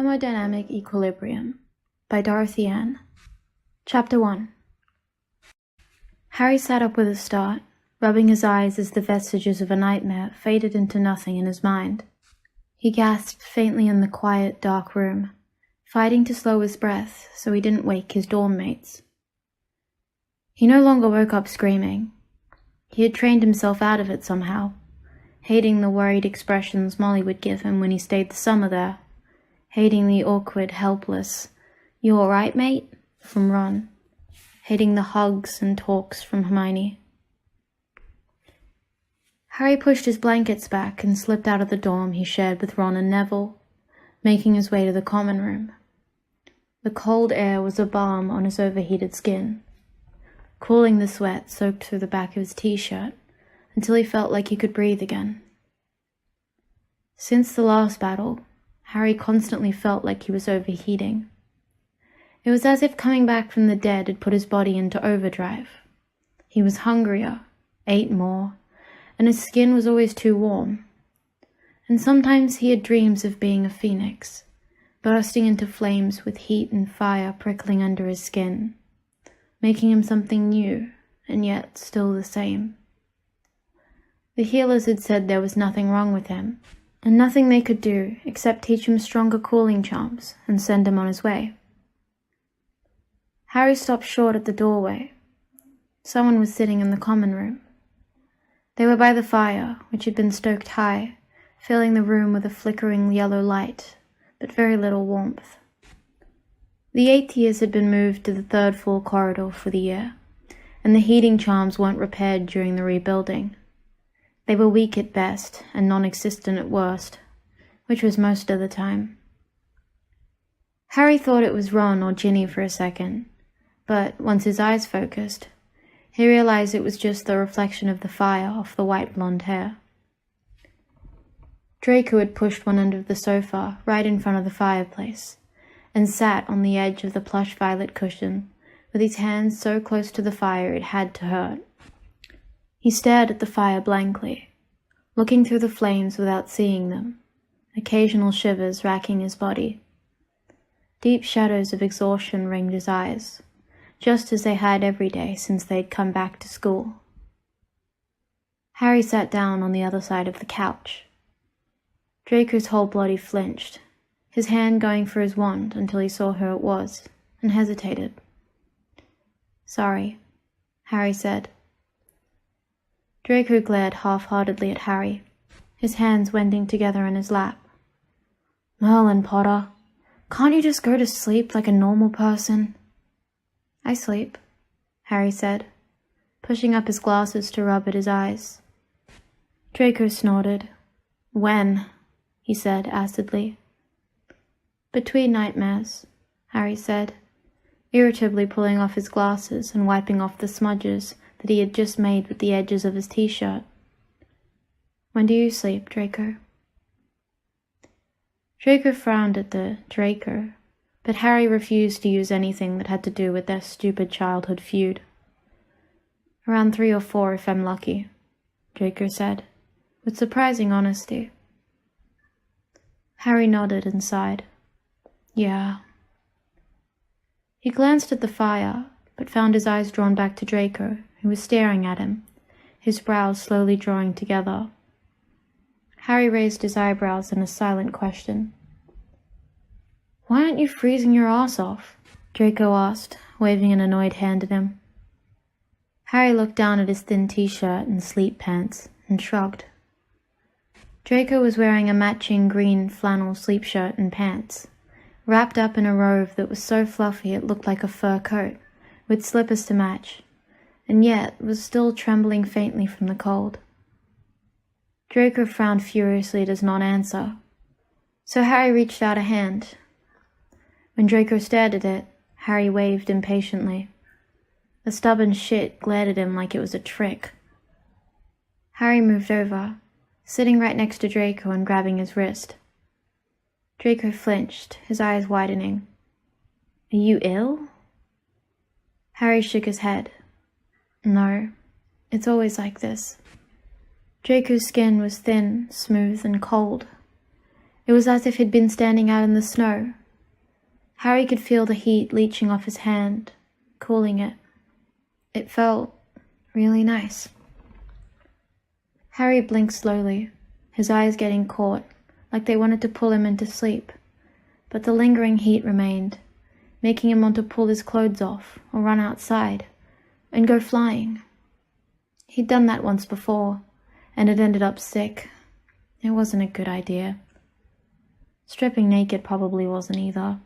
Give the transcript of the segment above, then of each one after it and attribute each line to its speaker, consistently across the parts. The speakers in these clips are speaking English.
Speaker 1: Thermodynamic Equilibrium by DorthyAnn. Chapter 1. Harry sat up with a start, rubbing his eyes as the vestiges of a nightmare faded into nothing in his mind. He gasped faintly in the quiet, dark room, fighting to slow his breath so he didn't wake his dorm mates. He no longer woke up screaming. He had trained himself out of it somehow, hating the worried expressions Molly would give him when he stayed the summer there, hating the awkward, helpless, "You all right, mate?" from Ron, hating the hugs and talks from Hermione. Harry pushed his blankets back and slipped out of the dorm he shared with Ron and Neville, making his way to the common room. The cold air was a balm on his overheated skin, cooling the sweat soaked through the back of his t-shirt until he felt like he could breathe again. Since the last battle, Harry constantly felt like he was overheating. It was as if coming back from the dead had put his body into overdrive. He was hungrier, ate more, and his skin was always too warm. And sometimes he had dreams of being a phoenix, bursting into flames with heat and fire prickling under his skin, making him something new, and yet still the same. The healers had said there was nothing wrong with him, and nothing they could do except teach him stronger cooling charms and send him on his way. Harry stopped short at the doorway. Someone was sitting in the common room. They were by the fire, which had been stoked high, filling the room with a flickering yellow light, but very little warmth. The 8th years had been moved to the 3rd floor corridor for the year, and the heating charms weren't repaired during the rebuilding. They were weak at best and non-existent at worst, which was most of the time. Harry thought it was Ron or Ginny for a second, but once his eyes focused, he realized it was just the reflection of the fire off the white blonde hair. Draco had pushed one end of the sofa right in front of the fireplace and sat on the edge of the plush violet cushion with his hands so close to the fire it had to hurt. He stared at the fire blankly, looking through the flames without seeing them, occasional shivers racking his body. Deep shadows of exhaustion ringed his eyes, just as they had every day since they'd come back to school. Harry sat down on the other side of the couch. Draco's whole body flinched, his hand going for his wand until he saw who it was, and hesitated. "Sorry," Harry said. Draco glared half-heartedly at Harry, his hands wending together in his lap. "Merlin, Potter, can't you just go to sleep like a normal person?" "I sleep," Harry said, pushing up his glasses to rub at his eyes. Draco snorted. "When?" he said acidly. "Between nightmares," Harry said, irritably pulling off his glasses and wiping off the smudges that he had just made with the edges of his t-shirt. "When do you sleep, Draco?" Draco frowned at the Draco, but Harry refused to use anything that had to do with their stupid childhood feud. "Around 3 or 4 if I'm lucky," Draco said, with surprising honesty. Harry nodded and sighed. "Yeah." He glanced at the fire, but found his eyes drawn back to Draco, who was staring at him, his brows slowly drawing together. Harry raised his eyebrows in a silent question. "Why aren't you freezing your ass off?" Draco asked, waving an annoyed hand at him. Harry looked down at his thin t-shirt and sleep pants and shrugged. Draco was wearing a matching green flannel sleep shirt and pants, wrapped up in a robe that was so fluffy it looked like a fur coat, with slippers to match, and yet was still trembling faintly from the cold. Draco frowned furiously at his non-answer, so Harry reached out a hand. When Draco stared at it, Harry waved impatiently. The stubborn shit glared at him like it was a trick. Harry moved over, sitting right next to Draco and grabbing his wrist. Draco flinched, his eyes widening. "Are you ill?" Harry shook his head. "No, it's always like this." Draco's skin was thin, smooth, and cold, It was as if he'd been standing out in the snow. Harry could feel the heat leaching off his hand, cooling it. It felt really nice. Harry blinked slowly, his eyes getting caught, like they wanted to pull him into sleep, but the lingering heat remained, making him want to pull his clothes off or run outside and go flying. He'd done that once before, and had ended up sick. It wasn't a good idea. Stripping naked probably wasn't either.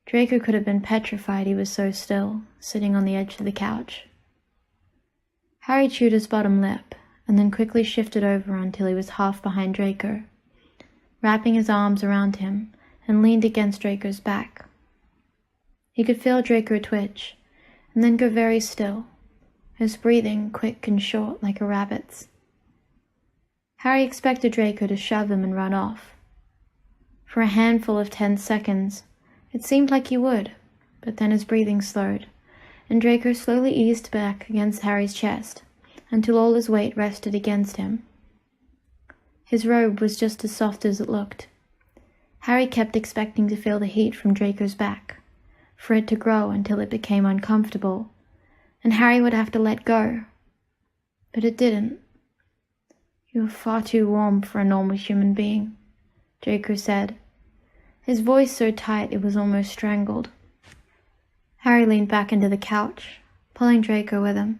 Speaker 1: Draco could have been petrified he was so still, sitting on the edge of the couch. Harry chewed his bottom lip, and then quickly shifted over until he was half behind Draco, wrapping his arms around him, and leaned against Draco's back. He could feel Draco twitch, and then go very still, his breathing quick and short like a rabbit's. Harry expected Draco to shove him and run off. For a handful of tense seconds, it seemed like he would, but then his breathing slowed, and Draco slowly eased back against Harry's chest, until all his weight rested against him. His robe was just as soft as it looked. Harry kept expecting to feel the heat from Draco's back, for it to grow until it became uncomfortable, and Harry would have to let go. But it didn't. "You are far too warm for a normal human being," Draco said, his voice so tight it was almost strangled. Harry leaned back into the couch, pulling Draco with him.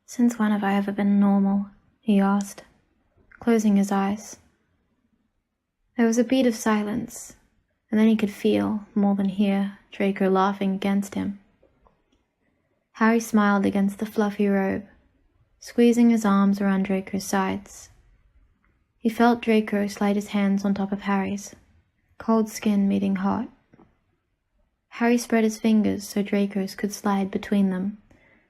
Speaker 1: "Since when have I ever been normal?" he asked, closing his eyes. There was a beat of silence, and then he could feel, more than hear, Draco laughing against him. Harry smiled against the fluffy robe, squeezing his arms around Draco's sides. He felt Draco slide his hands on top of Harry's, cold skin meeting hot. Harry spread his fingers so Draco's could slide between them,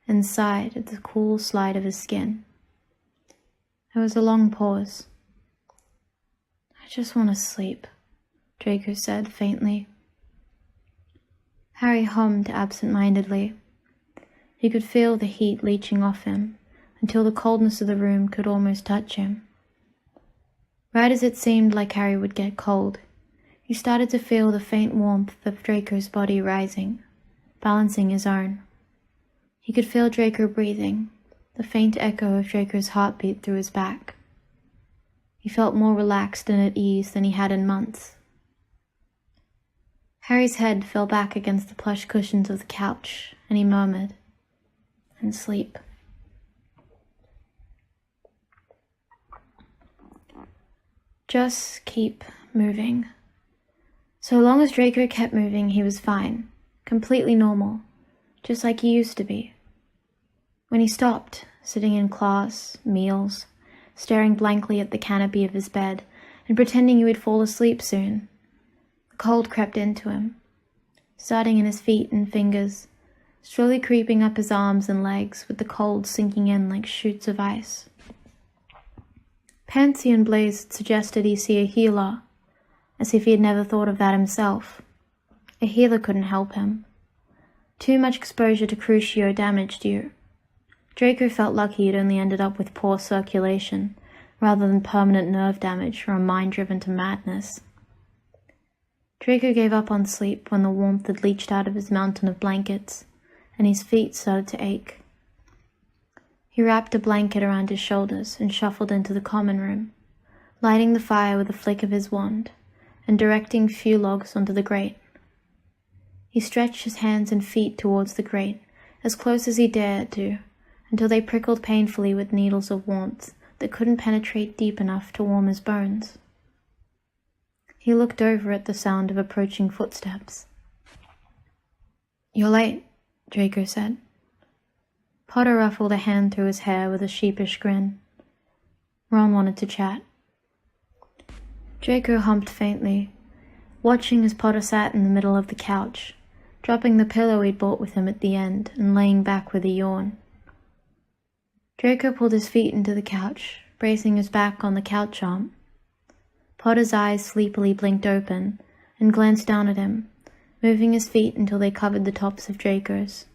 Speaker 1: and sighed at the cool slide of his skin. There was a long pause. "I just want to sleep," Draco said faintly. Harry hummed absent-mindedly. He could feel the heat leaching off him, until the coldness of the room could almost touch him. Right as it seemed like Harry would get cold, he started to feel the faint warmth of Draco's body rising, balancing his own. He could feel Draco breathing, the faint echo of Draco's heartbeat through his back. He felt more relaxed and at ease than he had in months. Harry's head fell back against the plush cushions of the couch, and he murmured, "And sleep." Just keep moving. So long as Draco kept moving, he was fine, completely normal, just like he used to be. When he stopped, sitting in class, meals, staring blankly at the canopy of his bed, and pretending he would fall asleep soon, the cold crept into him, starting in his feet and fingers, slowly creeping up his arms and legs with the cold sinking in like shoots of ice. Pansy and Blaze suggested he see a healer, as if he had never thought of that himself. A healer couldn't help him. Too much exposure to Crucio damaged you. Draco felt lucky he'd only ended up with poor circulation, rather than permanent nerve damage or a mind driven to madness. Draco gave up on sleep when the warmth had leached out of his mountain of blankets, and his feet started to ache. He wrapped a blanket around his shoulders and shuffled into the common room, lighting the fire with a flick of his wand, and directing few logs onto the grate. He stretched his hands and feet towards the grate, as close as he dared to, until they prickled painfully with needles of warmth that couldn't penetrate deep enough to warm his bones. He looked over at the sound of approaching footsteps. "You're late," Draco said. Potter ruffled a hand through his hair with a sheepish grin. Ron wanted to chat. Draco humped faintly, watching as Potter sat in the middle of the couch, dropping the pillow he'd brought with him at the end and laying back with a yawn. Draco pulled his feet into the couch, bracing his back on the couch arm. Potter's eyes sleepily blinked open and glanced down at him, moving his feet until they covered the tops of Draco's.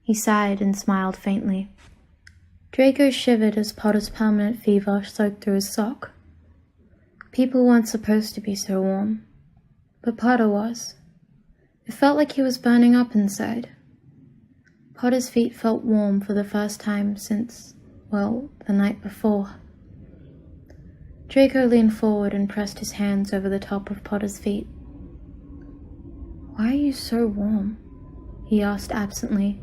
Speaker 1: He sighed and smiled faintly. Draco shivered as Potter's permanent fever soaked through his sock. People weren't supposed to be so warm, but Potter was. It felt like he was burning up inside. Potter's feet felt warm for the first time since, well, the night before. Draco leaned forward and pressed his hands over the top of Potter's feet. "Why are you so warm?" he asked absently,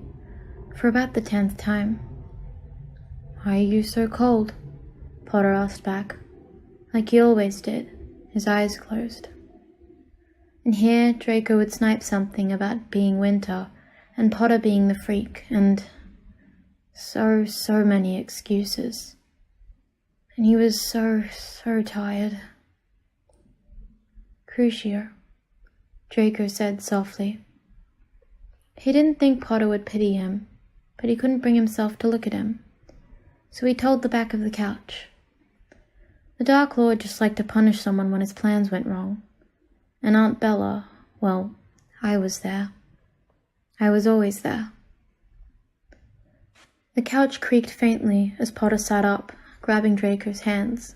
Speaker 1: for about the 10th time. "Why are you so cold?" Potter asked back, like he always did, his eyes closed. And here Draco would snipe something about being winter, and Potter being the freak, and so many excuses. And he was so tired. "Crucier," Draco said softly. He didn't think Potter would pity him, but he couldn't bring himself to look at him, so he told the back of the couch. The Dark Lord just liked to punish someone when his plans went wrong, and Aunt Bella, well, I was there. I was always there. The couch creaked faintly as Potter sat up, grabbing Draco's hands.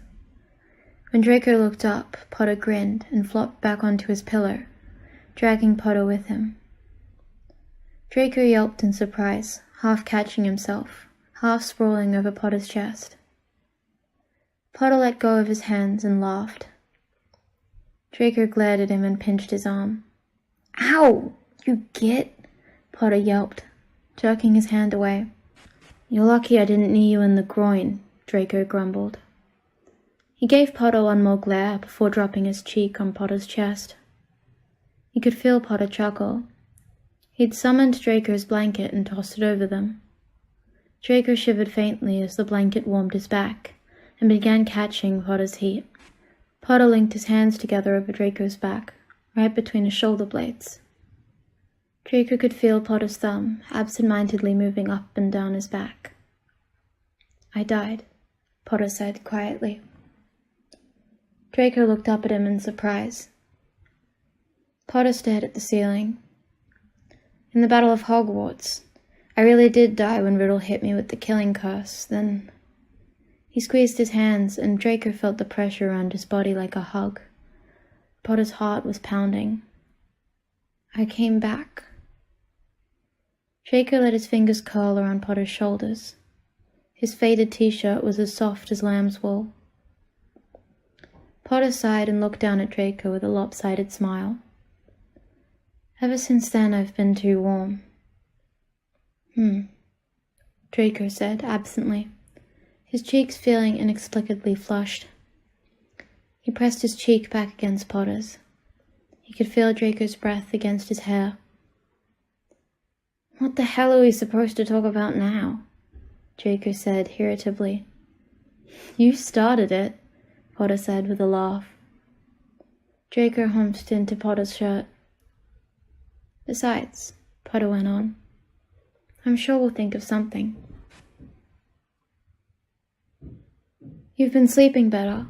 Speaker 1: When Draco looked up, Potter grinned and flopped back onto his pillow, dragging Potter with him. Draco yelped in surprise, half catching himself, half sprawling over Potter's chest. Potter let go of his hands and laughed. Draco glared at him and pinched his arm. "Ow! You git?" Potter yelped, jerking his hand away. "You're lucky I didn't knee you in the groin," Draco grumbled. He gave Potter one more glare before dropping his cheek on Potter's chest. He could feel Potter chuckle. He'd summoned Draco's blanket and tossed it over them. Draco shivered faintly as the blanket warmed his back and began catching Potter's heat. Potter linked his hands together over Draco's back, right between his shoulder blades. Draco could feel Potter's thumb absent-mindedly moving up and down his back. "I died," Potter said quietly. Draco looked up at him in surprise. Potter stared at the ceiling. "In the Battle of Hogwarts, I really did die when Riddle hit me with the killing curse, then..." He squeezed his hands, and Draco felt the pressure around his body like a hug. Potter's heart was pounding. "I came back." Draco let his fingers curl around Potter's shoulders. His faded t-shirt was as soft as lamb's wool. Potter sighed and looked down at Draco with a lopsided smile. "Ever since then I've been too warm." Draco said absently, his cheeks feeling inexplicably flushed. He pressed his cheek back against Potter's. He could feel Draco's breath against his hair. "What the hell are we supposed to talk about now?" Draco said irritably. "You started it," Potter said with a laugh. Draco humped into Potter's shirt. "Besides," Potter went on, "I'm sure we'll think of something." "You've been sleeping better."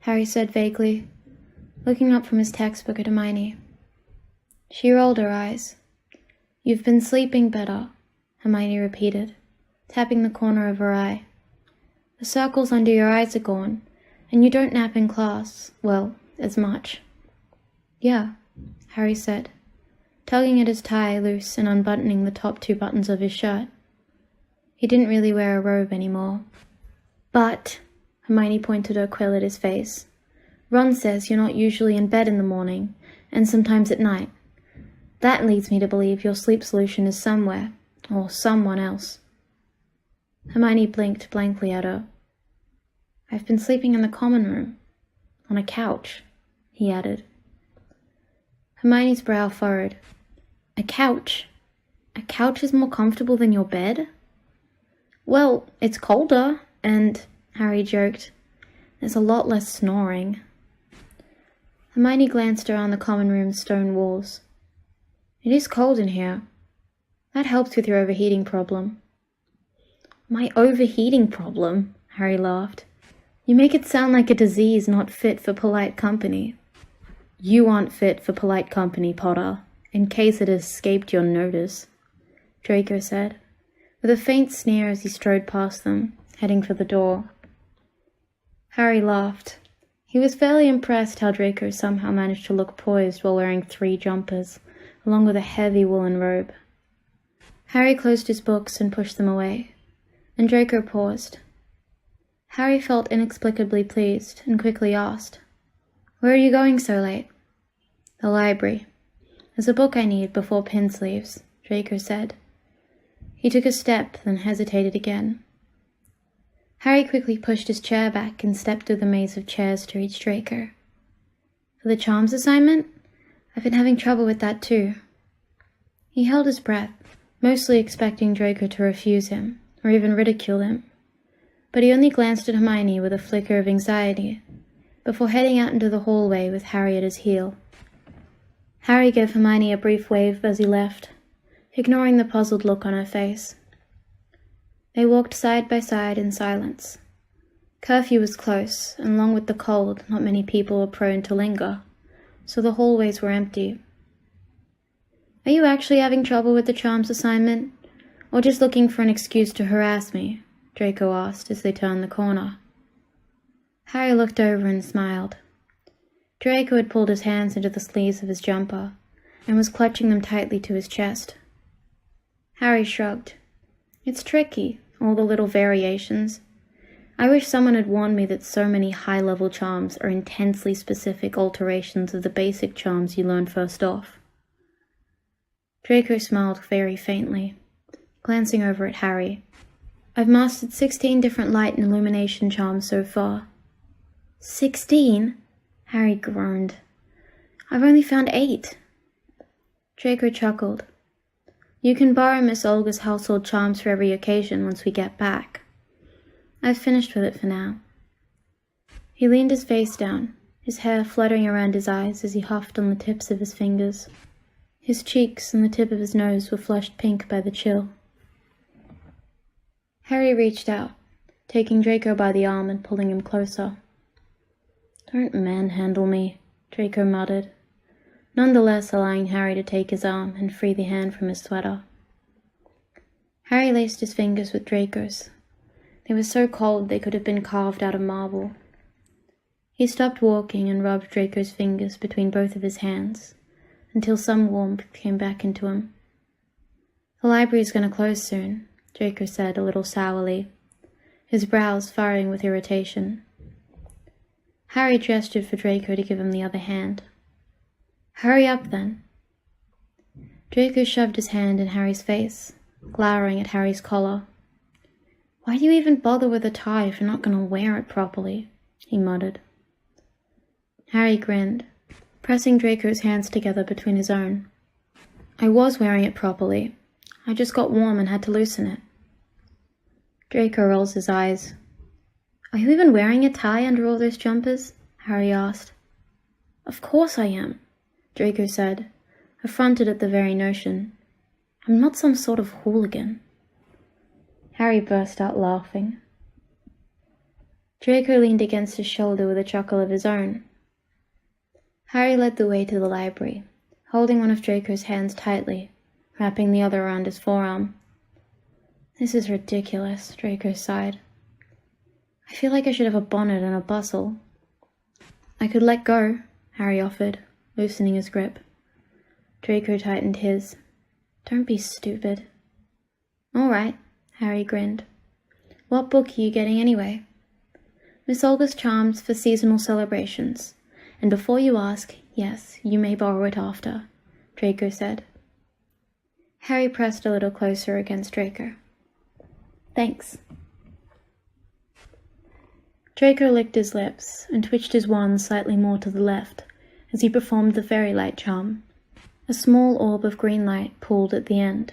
Speaker 1: Harry said vaguely, looking up from his textbook at Hermione. She rolled her eyes. "You've been sleeping better," Hermione repeated, tapping the corner of her eye. "The circles under your eyes are gone, and you don't nap in class, well, as much." "Yeah," Harry said, tugging at his tie loose and unbuttoning the top 2 buttons of his shirt. He didn't really wear a robe anymore. "But," Hermione pointed her quill at his face, "Ron says you're not usually in bed in the morning, and sometimes at night. That leads me to believe your sleep solution is somewhere, or someone else." Hermione blinked blankly at her. "I've been sleeping in the common room, on a couch," he added. Hermione's brow furrowed. "A couch? A couch is more comfortable than your bed?" "Well, it's colder, and," Harry joked, "there's a lot less snoring." Hermione glanced around the common room's stone walls. "It is cold in here. That helps with your overheating problem." "My overheating problem?" Harry laughed. "You make it sound like a disease not fit for polite company." "You aren't fit for polite company, Potter, in case it has escaped your notice," Draco said, with a faint sneer as he strode past them, heading for the door. Harry laughed. He was fairly impressed how Draco somehow managed to look poised while wearing 3 jumpers, along with a heavy woolen robe. Harry closed his books and pushed them away, and Draco paused. Harry felt inexplicably pleased and quickly asked, "Where are you going so late?" "The library. There's a book I need before Pince leaves," Draco said. He took a step, then hesitated again. Harry quickly pushed his chair back and stepped through the maze of chairs to reach Draco. "For the charms assignment? I've been having trouble with that too." He held his breath, mostly expecting Draco to refuse him, or even ridicule him. But he only glanced at Hermione with a flicker of anxiety, before heading out into the hallway with Harry at his heel. Harry gave Hermione a brief wave as he left, ignoring the puzzled look on her face. They walked side by side in silence. Curfew was close, and along with the cold, not many people were prone to linger, so the hallways were empty. "Are you actually having trouble with the charms assignment, or just looking for an excuse to harass me?" Draco asked as they turned the corner. Harry looked over and smiled. Draco had pulled his hands into the sleeves of his jumper, and was clutching them tightly to his chest. Harry shrugged. "It's tricky, all the little variations. I wish someone had warned me that so many high-level charms are intensely specific alterations of the basic charms you learn first off." Draco smiled very faintly, glancing over at Harry. "I've mastered 16 different light and illumination charms so far." 16? Harry groaned. "I've only found 8. Draco chuckled. "You can borrow Miss Olga's household charms for every occasion once we get back. I've finished with it for now." He leaned his face down, his hair fluttering around his eyes as he huffed on the tips of his fingers. His cheeks and the tip of his nose were flushed pink by the chill. Harry reached out, taking Draco by the arm and pulling him closer. "Don't manhandle me," Draco muttered, nonetheless allowing Harry to take his arm and free the hand from his sweater. Harry laced his fingers with Draco's. They were so cold they could have been carved out of marble. He stopped walking and rubbed Draco's fingers between both of his hands, until some warmth came back into him. "The library's going to close soon," Draco said a little sourly, his brows furrowing with irritation. Harry gestured for Draco to give him the other hand. "Hurry up, then." Draco shoved his hand in Harry's face, glowering at Harry's collar. "Why do you even bother with a tie if you're not going to wear it properly?" he muttered. Harry grinned, pressing Draco's hands together between his own. "I was wearing it properly. I just got warm and had to loosen it." Draco rolls his eyes. "Are you even wearing a tie under all those jumpers?" Harry asked. "Of course I am," Draco said, affronted at the very notion. "I'm not some sort of hooligan." Harry burst out laughing. Draco leaned against his shoulder with a chuckle of his own. Harry led the way to the library, holding one of Draco's hands tightly, wrapping the other around his forearm. "This is ridiculous," Draco sighed. "I feel like I should have a bonnet and a bustle." "I could let go," Harry offered, loosening his grip. Draco tightened his. "Don't be stupid." "All right," Harry grinned. "What book are you getting anyway?" "Miss Olga's charms for seasonal celebrations. And before you ask, yes, you may borrow it after," Draco said. Harry pressed a little closer against Draco. "Thanks." Draco licked his lips and twitched his wand slightly more to the left as he performed the fairy light charm. A small orb of green light pooled at the end.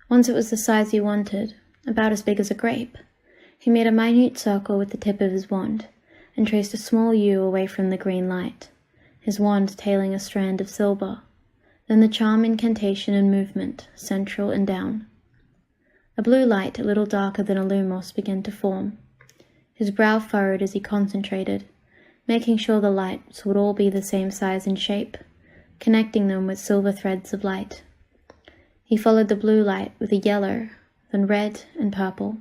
Speaker 1: Once it was the size he wanted, about as big as a grape, he made a minute circle with the tip of his wand and traced a small U away from the green light, his wand tailing a strand of silver, then the charm incantation and movement, central and down. A blue light a little darker than a lumos began to form. His brow furrowed as he concentrated, making sure the lights would all be the same size and shape, connecting them with silver threads of light. He followed the blue light with a yellow, then red and purple.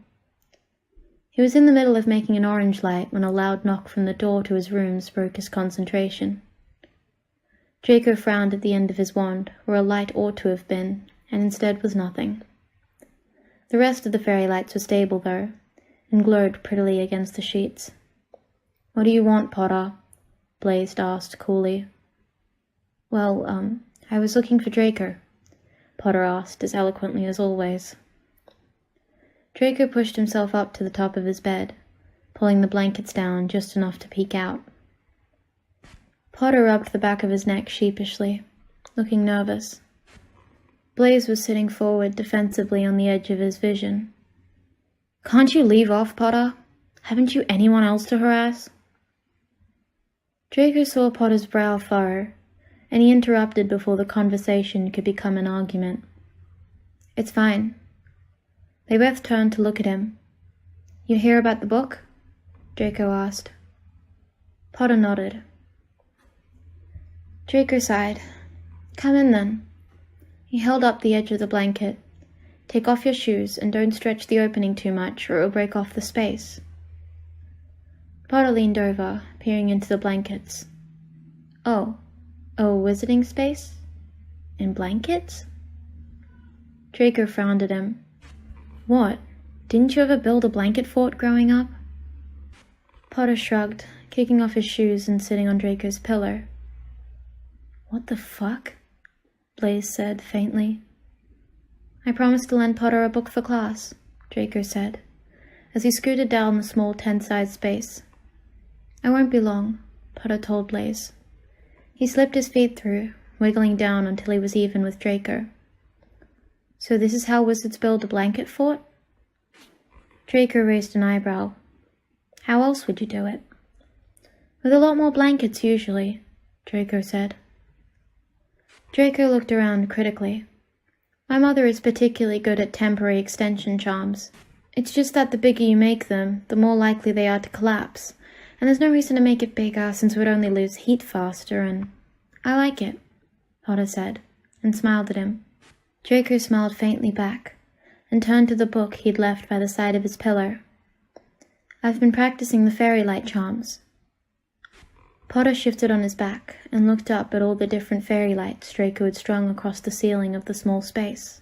Speaker 1: He was in the middle of making an orange light when a loud knock from the door to his rooms broke his concentration. Draco frowned at the end of his wand, where a light ought to have been, and instead was nothing. The rest of the fairy lights were stable, though, and glowed prettily against the sheets. "What do you want, Potter?" Blaze asked coolly. "Well, I was looking for Draco," Potter asked as eloquently as always. Draco pushed himself up to the top of his bed, pulling the blankets down just enough to peek out. Potter rubbed the back of his neck sheepishly, looking nervous. Blaze was sitting forward defensively on the edge of his vision. "Can't you leave off, Potter? Haven't you anyone else to harass?" Draco saw Potter's brow furrow, and he interrupted before the conversation could become an argument. "It's fine." They both turned to look at him. "You hear about the book?" Draco asked. Potter nodded. Draco sighed. "Come in, then." He held up the edge of the blanket. "Take off your shoes and don't stretch the opening too much or it will break off the space." Potter leaned over, peering into the blankets. Oh, a wizarding space? In blankets? Draco frowned at him. "What? Didn't you ever build a blanket fort growing up?" Potter shrugged, kicking off his shoes and sitting on Draco's pillow. "What the fuck?" Blaze said faintly. "I promised to lend Potter a book for class," Draco said, as he scooted down the small tent-sized space. "I won't be long," Potter told Blaze. He slipped his feet through, wiggling down until he was even with Draco. "So this is how wizards build a blanket fort?" Draco raised an eyebrow. "How else would you do it?" "With a lot more blankets, usually," Draco said. Draco looked around critically. "My mother is particularly good at temporary extension charms. It's just that the bigger you make them, the more likely they are to collapse, and there's no reason to make it bigger since we'd only lose heat faster, and I like it," Potter said, and smiled at him. Draco smiled faintly back, and turned to the book he'd left by the side of his pillow. "I've been practicing the fairy light charms." Potter shifted on his back and looked up at all the different fairy lights Draco had strung across the ceiling of the small space.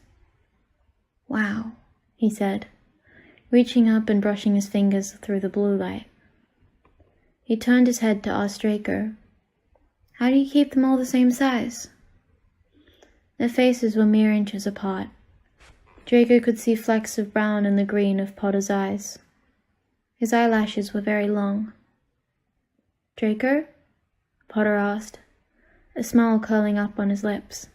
Speaker 1: "Wow," he said, reaching up and brushing his fingers through the blue light. He turned his head to ask Draco, "How do you keep them all the same size?" Their faces were mere inches apart. Draco could see flecks of brown in the green of Potter's eyes. His eyelashes were very long. "Draco?" Potter asked, a smile curling up on his lips.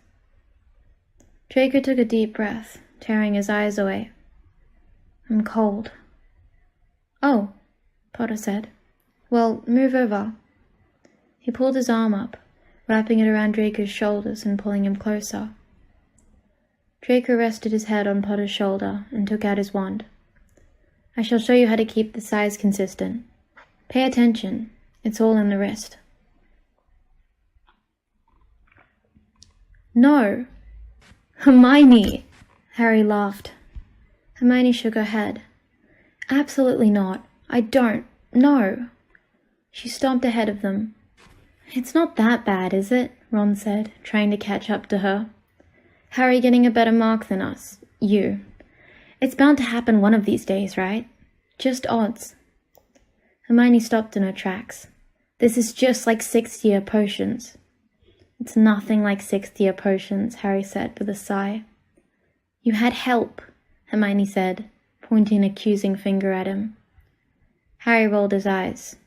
Speaker 1: Draco took a deep breath, tearing his eyes away. "I'm cold." "Oh," Potter said. "Well, move over." He pulled his arm up, wrapping it around Draco's shoulders and pulling him closer. Draco rested his head on Potter's shoulder and took out his wand. "I shall show you how to keep the size consistent. Pay attention, it's all in the wrist." "No!" "Hermione!" Harry laughed. Hermione shook her head. "Absolutely not. I don't. No." She stomped ahead of them. "It's not that bad, is it?" Ron said, trying to catch up to her. "Harry getting a better mark than us. You. It's bound to happen one of these days, right? Just odds." Hermione stopped in her tracks. "This is just like sixth-year potions." "It's nothing like sixth-year potions," Harry said with a sigh. "You had help," Hermione said, pointing an accusing finger at him. Harry rolled his eyes.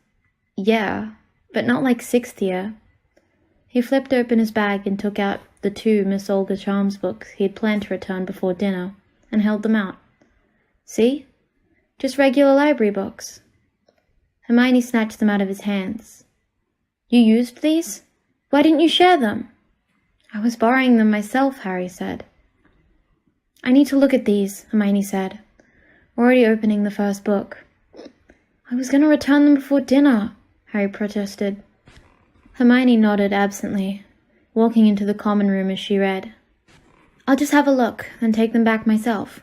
Speaker 1: "Yeah, but not like sixth year." He flipped open his bag and took out the 2 Miss Olga Charms books he had planned to return before dinner, and held them out. "See? Just regular library books." Hermione snatched them out of his hands. "You used these? Why didn't you share them?" "I was borrowing them myself," Harry said. "I need to look at these," Hermione said, already opening the first book. "I was going to return them before dinner," Harry protested. Hermione nodded absently, walking into the common room as she read. "I'll just have a look, then take them back myself."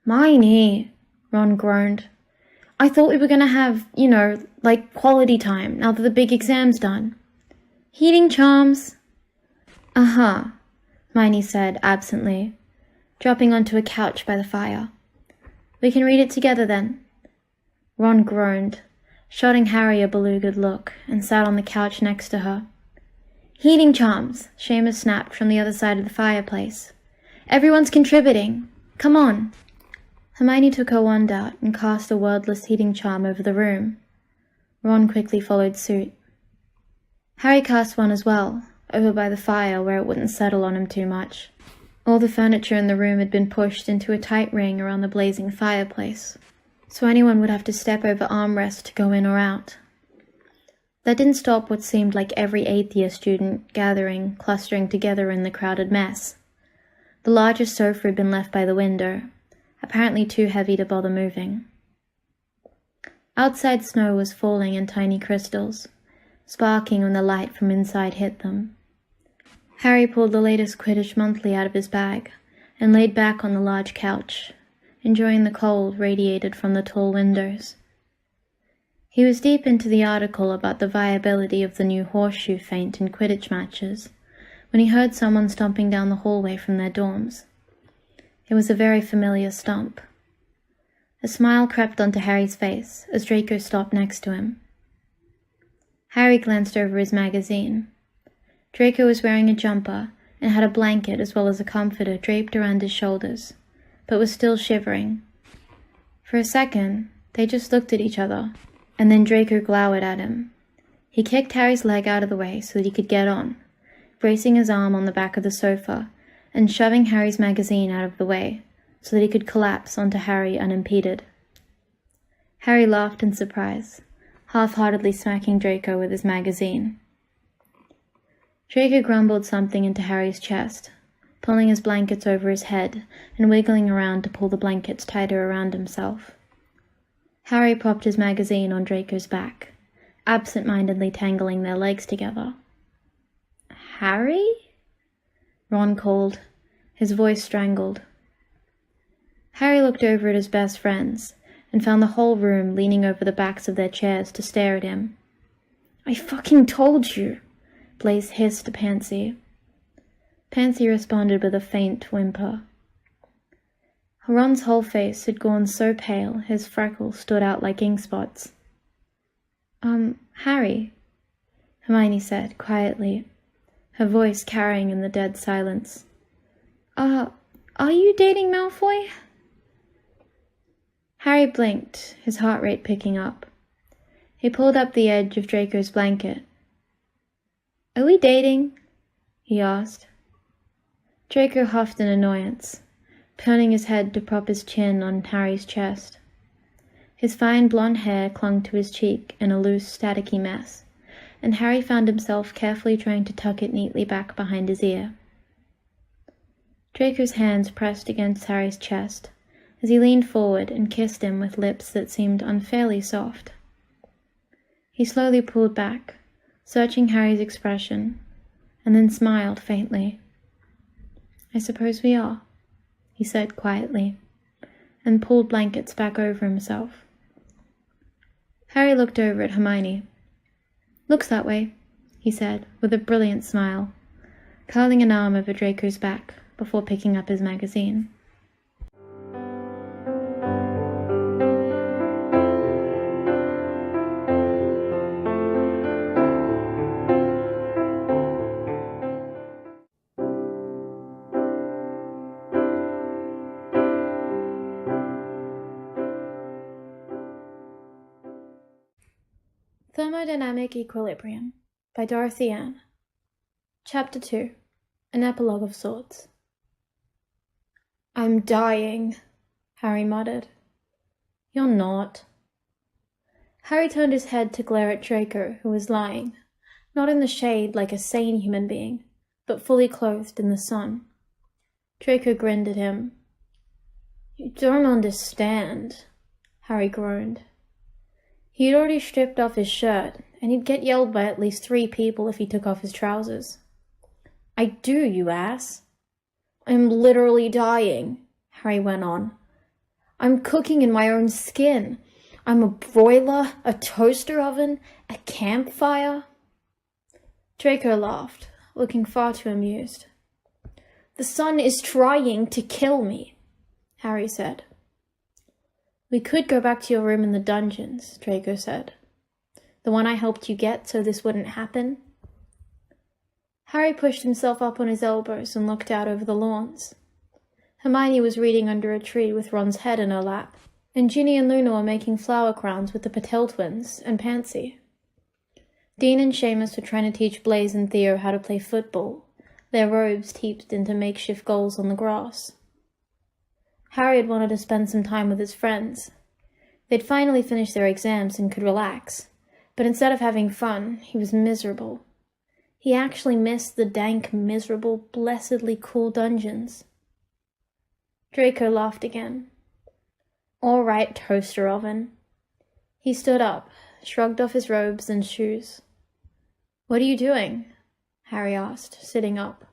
Speaker 1: "Hermione," Ron groaned. I thought we were going to have, like quality time now that the big exam's done. Heating charms. Uh-huh, Hermione said absently, dropping onto a couch by the fire. We can read it together then. Ron groaned, shotting Harry a belugged look, and sat on the couch next to her. Heating charms, Seamus snapped from the other side of the fireplace. Everyone's contributing. Come on. Hermione took her wand out and cast a wordless heating charm over the room. Ron quickly followed suit. Harry cast one as well, over by the fire where it wouldn't settle on him too much. All the furniture in the room had been pushed into a tight ring around the blazing fireplace, so anyone would have to step over armrests to go in or out. That didn't stop what seemed like every 8th year student gathering, clustering together in the crowded mess. The largest sofa had been left by the window, apparently too heavy to bother moving. Outside snow was falling in tiny crystals, sparking when the light from inside hit them. Harry pulled the latest Quidditch Monthly out of his bag and laid back on the large couch, enjoying the cold radiated from the tall windows. He was deep into the article about the viability of the new horseshoe feint in Quidditch matches when he heard someone stomping down the hallway from their dorms. It was a very familiar stomp. A smile crept onto Harry's face as Draco stopped next to him. Harry glanced over his magazine. Draco was wearing a jumper and had a blanket as well as a comforter draped around his shoulders, but was still shivering. For a second, they just looked at each other, and then Draco glowered at him. He kicked Harry's leg out of the way so that he could get on, bracing his arm on the back of the sofa and shoving Harry's magazine out of the way so that he could collapse onto Harry unimpeded. Harry laughed in surprise, half-heartedly smacking Draco with his magazine. Draco grumbled something into Harry's chest, pulling his blankets over his head and wiggling around to pull the blankets tighter around himself. Harry propped his magazine on Draco's back, absent-mindedly tangling their legs together. "Harry?" Ron called, his voice strangled. Harry looked over at his best friends and found the whole room leaning over the backs of their chairs to stare at him. "I fucking told you," Blaze hissed to Pansy. Pansy responded with a faint whimper. Ron's whole face had gone so pale his freckles stood out like ink spots. Harry," Hermione said quietly, her voice carrying in the dead silence. Are you dating Malfoy?" Harry blinked, his heart rate picking up. He pulled up the edge of Draco's blanket. "Are we dating?" he asked. Draco huffed in annoyance, turning his head to prop his chin on Harry's chest. His fine blonde hair clung to his cheek in a loose, staticky mess, and Harry found himself carefully trying to tuck it neatly back behind his ear. Draco's hands pressed against Harry's chest as he leaned forward and kissed him with lips that seemed unfairly soft. He slowly pulled back, searching Harry's expression, and then smiled faintly. "I suppose we are," he said quietly, and pulled blankets back over himself. Harry looked over at Hermione. "Looks that way," he said, with a brilliant smile, curling an arm over Draco's back before picking up his magazine. Thermodynamic Equilibrium by DorthyAnn. Chapter 2. An Epilogue of Sorts. "I'm dying," Harry muttered. "You're not." Harry turned his head to glare at Draco, who was lying, not in the shade like a sane human being, but fully clothed in the sun. Draco grinned at him. "You don't understand," Harry groaned. He'd already stripped off his shirt, and he'd get yelled by at least 3 people if he took off his trousers. "I do, you ass." "I'm literally dying," Harry went on. "I'm cooking in my own skin. I'm a broiler, a toaster oven, a campfire. Draco laughed, looking far too amused. The sun is trying to kill me, Harry said. We could go back to your room in the dungeons, Draco said. The one I helped you get so this wouldn't happen. Harry pushed himself up on his elbows and looked out over the lawns. Hermione was reading under a tree with Ron's head in her lap, and Ginny and Luna were making flower crowns with the Patel twins and Pansy. Dean and Seamus were trying to teach Blaise and Theo how to play football, their robes teeped into makeshift goals on the grass. Harry had wanted to spend some time with his friends. They'd finally finished their exams and could relax, but instead of having fun, he was miserable. He actually missed the dank, miserable, blessedly cool dungeons. Draco laughed again. All right, toaster oven. He stood up, shrugged off his robes and shoes. What are you doing? Harry asked, sitting up.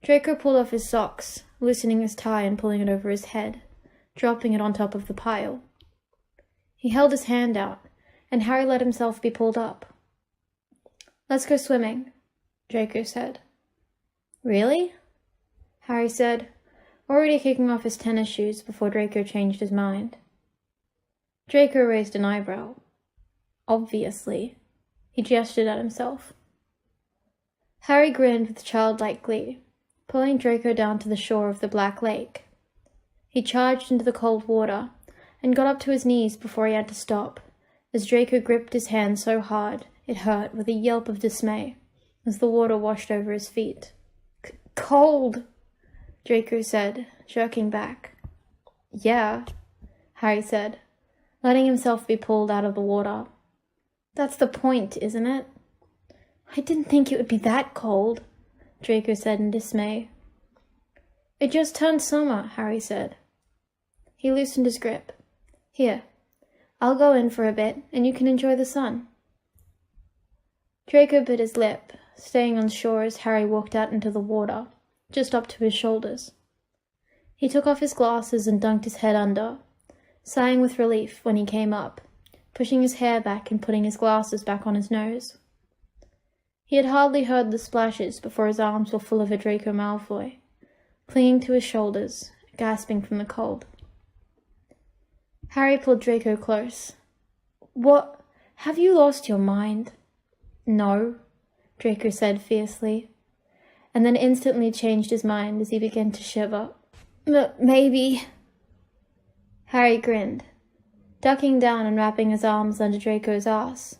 Speaker 1: Draco pulled off his socks, loosening his tie and pulling it over his head, dropping it on top of the pile. He held his hand out, and Harry let himself be pulled up. Let's go swimming, Draco said. Really? Harry said, already kicking off his tennis shoes before Draco changed his mind. Draco raised an eyebrow. Obviously. He gestured at himself. Harry grinned with childlike glee, pulling Draco down to the shore of the Black Lake. He charged into the cold water and got up to his knees before he had to stop, as Draco gripped his hand so hard it hurt with a yelp of dismay as the water washed over his feet. Cold, Draco said, jerking back. Yeah, Harry said, letting himself be pulled out of the water. That's the point, isn't it? I didn't think it would be that cold, Draco said in dismay. It just turned summer, Harry said. He loosened his grip. Here, I'll go in for a bit, and you can enjoy the sun. Draco bit his lip, staying on shore as Harry walked out into the water, just up to his shoulders. He took off his glasses and dunked his head under, sighing with relief when he came up, pushing his hair back and putting his glasses back on his nose. He had hardly heard the splashes before his arms were full of a Draco Malfoy, clinging to his shoulders, gasping from the cold. Harry pulled Draco close. What? Have you lost your mind? No, Draco said fiercely, and then instantly changed his mind as he began to shiver. Maybe. Harry grinned, ducking down and wrapping his arms under Draco's ass,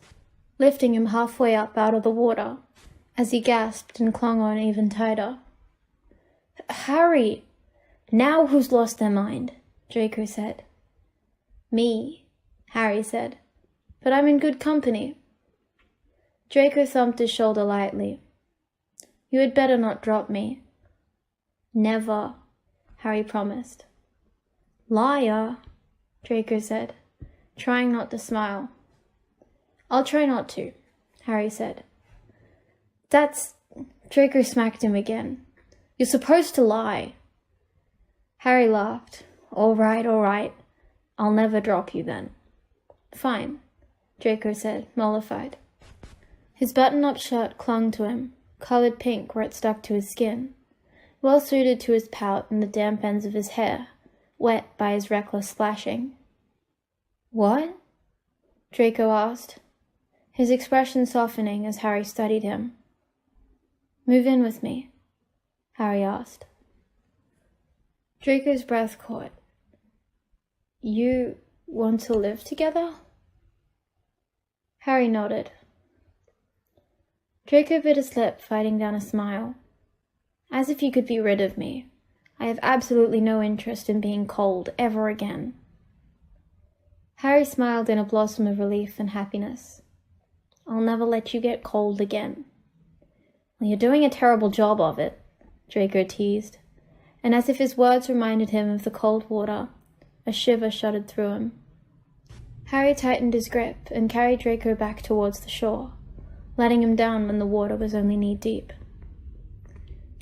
Speaker 1: lifting him halfway up out of the water as he gasped and clung on even tighter. Harry! Now who's lost their mind? Draco said. Me, Harry said, but I'm in good company. Draco thumped his shoulder lightly. You had better not drop me. Never, Harry promised. Liar, Draco said, trying not to smile. I'll try not to, Harry said. Draco smacked him again. You're supposed to lie. Harry laughed. All right. I'll never drop you then. Fine, Draco said, mollified. His button-up shirt clung to him, coloured pink where it stuck to his skin, well suited to his pout and the damp ends of his hair, wet by his reckless splashing. What? Draco asked, his expression softening as Harry studied him. Move in with me, Harry asked. Draco's breath caught. You want to live together? Harry nodded. Draco bit his lip, fighting down a smile. As if you could be rid of me. I have absolutely no interest in being cold ever again. Harry smiled in a blossom of relief and happiness. I'll never let you get cold again. Well, you're doing a terrible job of it, Draco teased, and as if his words reminded him of the cold water, a shiver shuddered through him. Harry tightened his grip and carried Draco back towards the shore, letting him down when the water was only knee-deep.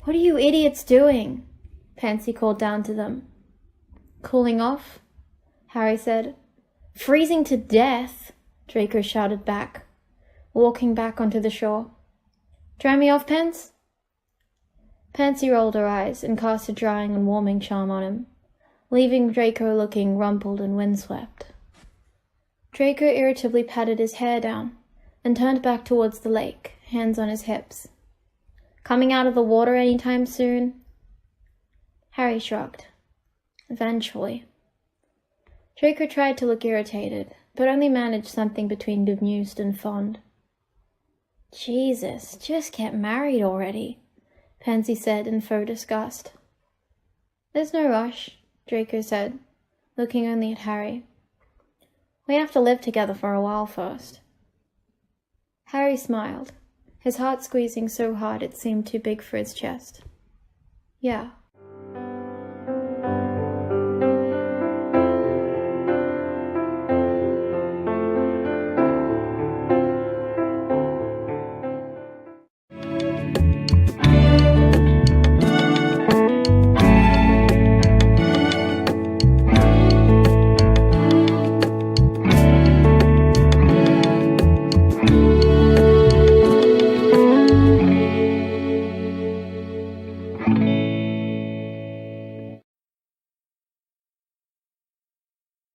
Speaker 1: What are you idiots doing? Pansy called down to them. Cooling off? Harry said. Freezing to death, Draco shouted back, walking back onto the shore. Dry me off, Pence? Pansy rolled her eyes and cast a drying and warming charm on him, leaving Draco looking rumpled and windswept. Draco irritably patted his hair down and turned back towards the lake, hands on his hips. Coming out of the water any time soon? Harry shrugged. Eventually. Draco tried to look irritated, but only managed something between bemused and fond. Jesus, just get married already, Pansy said in faux disgust. There's no rush, Draco said, looking only at Harry. We have to live together for a while first. Harry smiled, his heart squeezing so hard it seemed too big for his chest. Yeah,